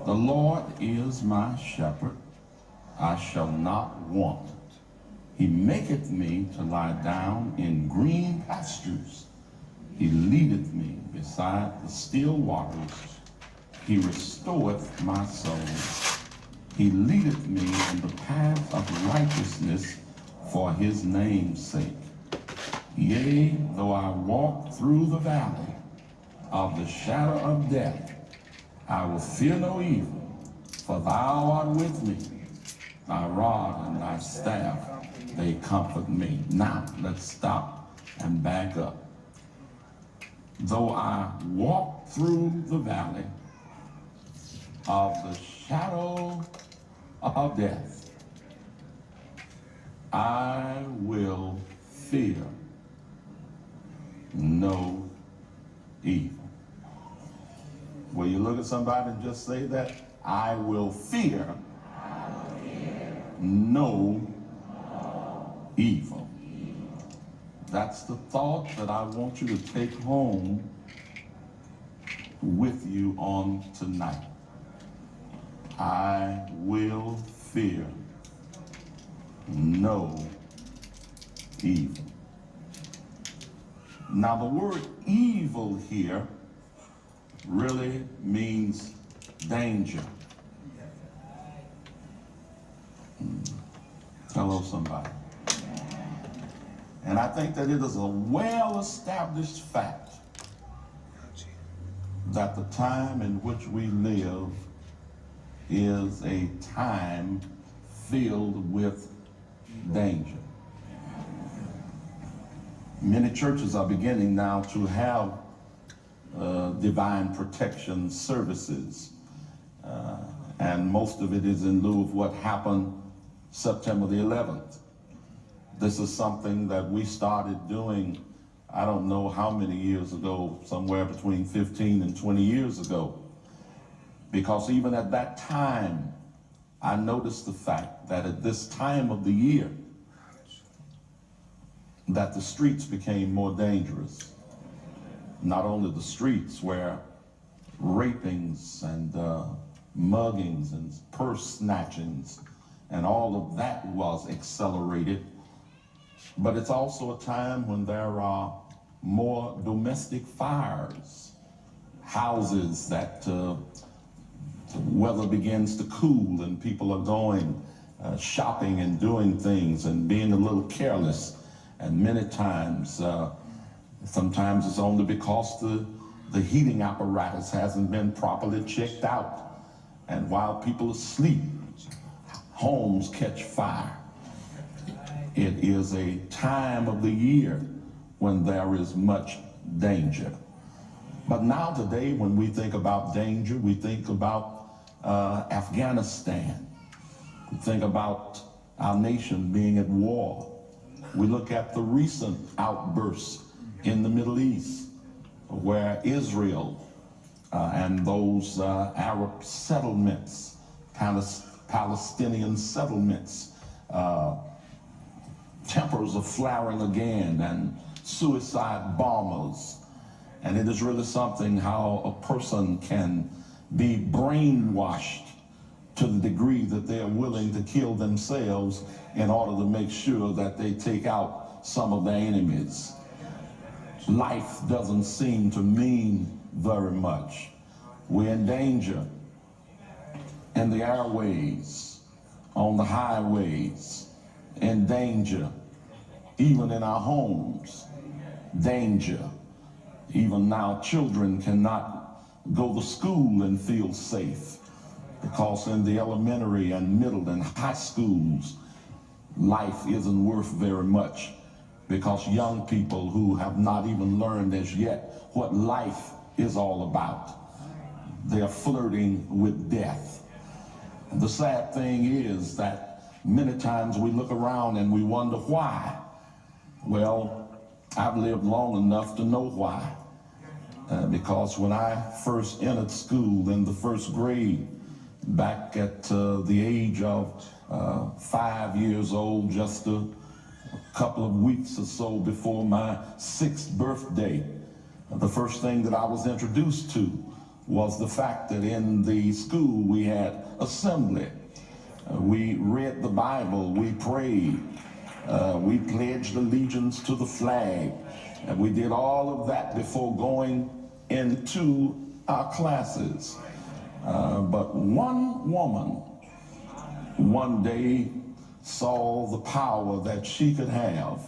The Lord is my shepherd, I shall not want. He maketh me to lie down in green pastures. He leadeth me beside the still waters. He restoreth my soul. He leadeth me in the path of righteousness for his name's sake. Yea, though I walk through the valley of the shadow of death, I will fear no evil, for thou art with me. Thy rod and thy staff, they comfort me. Now, let's stop and back up. Though I walk through the valley of the shadow of death, I will fear no evil. Will you look at somebody and just say that? I will fear no evil. That's the thought that I want you to take home with you on tonight. I will fear no evil. Now, the word evil here really means danger. Hello, somebody. And I think that it is a well-established fact that the time in which we live is a time filled with danger. Many churches are beginning now to have divine protection services, and most of it is in lieu of what happened September the 11th. This is something that we started doing, I don't know how many years ago, somewhere between 15 and 20 years ago. Because even at that time, I noticed the fact that at this time of the year, that the streets became more dangerous. Not only the streets where rapings and muggings and purse snatchings and all of that was accelerated, but it's also a time when there are more domestic fires, houses that the weather begins to cool and people are going shopping and doing things and being a little careless. And many times, sometimes it's only because the heating apparatus hasn't been properly checked out. And while people are asleep, homes catch fire. It is a time of the year when there is much danger. But now today, when we think about danger, we think about Afghanistan. We think about our nation being at war. We look at the recent outbursts in the Middle East, where Israel and those Arab settlements, Palestinian settlements, tempers are flaring again, and suicide bombers. And it is really something how a person can be brainwashed to the degree that they are willing to kill themselves in order to make sure that they take out some of their enemies. Life doesn't seem to mean very much. We're in danger in the airways, on the highways, in danger, even in our homes, danger. Even now, children cannot go to school and feel safe, because in the elementary and middle and high schools, life isn't worth very much, because young people who have not even learned as yet what life is all about, they're flirting with death. And the sad thing is that many times we look around and we wonder why. Well, I've lived long enough to know why. Because when I first entered school in the first grade, back at the age of 5 years old, just a couple of weeks or so before my 6th birthday, the first thing that I was introduced to was the fact that in the school we had assembly. We read the Bible, we prayed, we pledged allegiance to the flag, and we did all of that before going into our classes. But one woman one day saw the power that she could have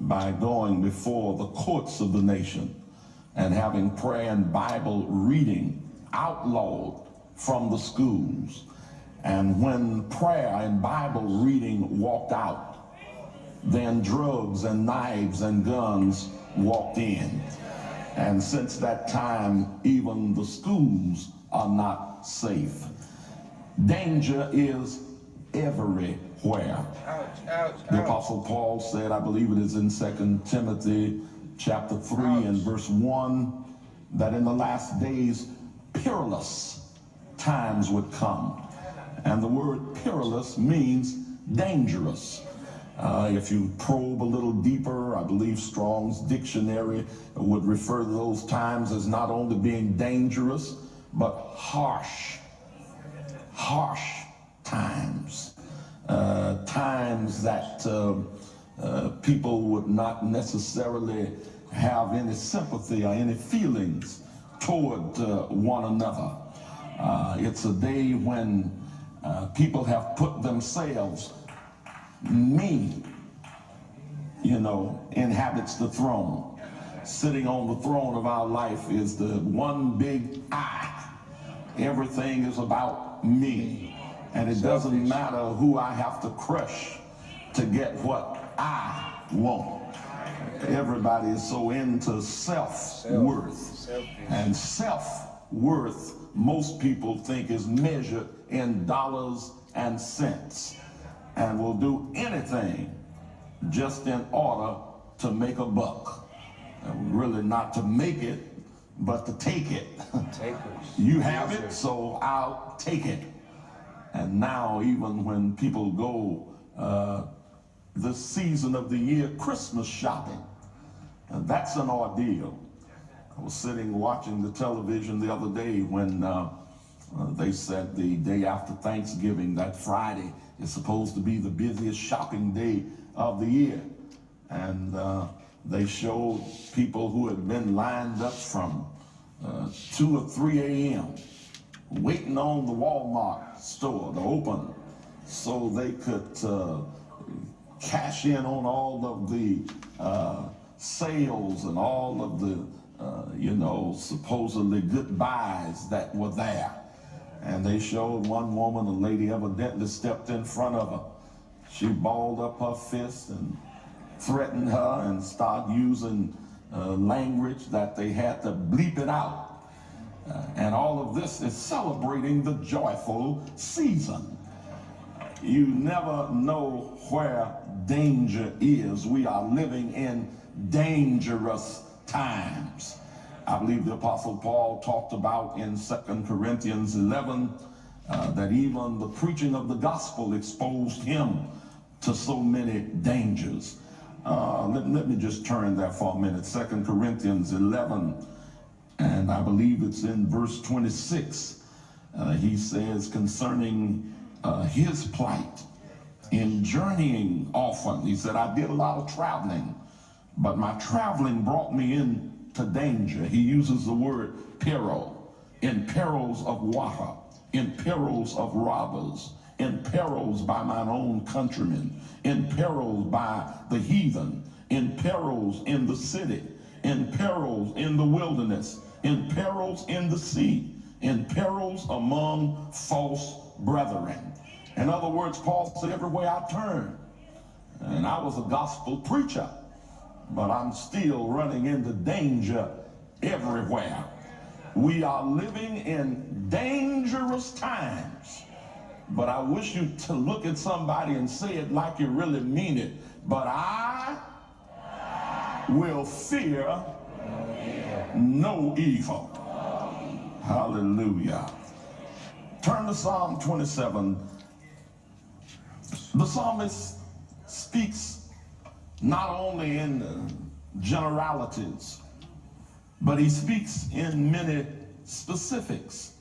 by going before the courts of the nation and having prayer and Bible reading outlawed from the schools. And when prayer and Bible reading walked out, then drugs and knives and guns walked in. And since that time, even the schools are not safe. Danger is everywhere. Ouch, ouch, The ouch. Apostle Paul said, I believe it is in 2 Timothy chapter 3 and verse 1, that in the last days perilous times would come. And the word perilous means dangerous. If you probe a little deeper, I believe Strong's dictionary would refer to those times as not only being dangerous, but harsh times. Times that people would not necessarily have any sympathy or any feelings toward one another. It's a day when people have put themselves, me, inhabits the throne. Sitting on the throne of our life is the one big I. Everything is about me. And it doesn't matter who I have to crush to get what I want. Everybody is so into self-worth. And self-worth, most people think, is measured in dollars and cents, and will do anything just in order to make a buck. And really not to make it, but to take it. You have it, so I'll take it. And now, even when people go this season of the year Christmas shopping, that's an ordeal. I was sitting watching the television the other day when they said the day after Thanksgiving, that Friday, is supposed to be the busiest shopping day of the year. And they showed people who had been lined up from 2 or 3 a.m. waiting on the Walmart store to open so they could cash in on all of the sales and all of the supposedly good buys that were there. And they showed one woman, a lady evidently stepped in front of her. She balled up her fist and threatened her and started using language that they had to bleep it out. And all of this is celebrating the joyful season. You never know where danger is. We are living in dangerous times. I believe the Apostle Paul talked about in 2 Corinthians 11 that even the preaching of the gospel exposed him to so many dangers. Let me just turn there for a minute. 2 Corinthians 11, and I believe it's in verse 26. He says concerning his plight in journeying often. He said, I did a lot of traveling, but my traveling brought me into danger. He uses the word peril, in perils of water, in perils of robbers, in perils by mine own countrymen, in perils by the heathen, in perils in the city, in perils in the wilderness, in perils in the sea, in perils among false brethren. In other words, Paul said, everywhere I turn, and I was a gospel preacher, but I'm still running into danger everywhere. We are living in dangerous times, but I wish you to look at somebody and say it like you really mean it. But I will fear no evil. Hallelujah. Turn to Psalm 27. The psalmist speaks not only in generalities, but he speaks in many specifics.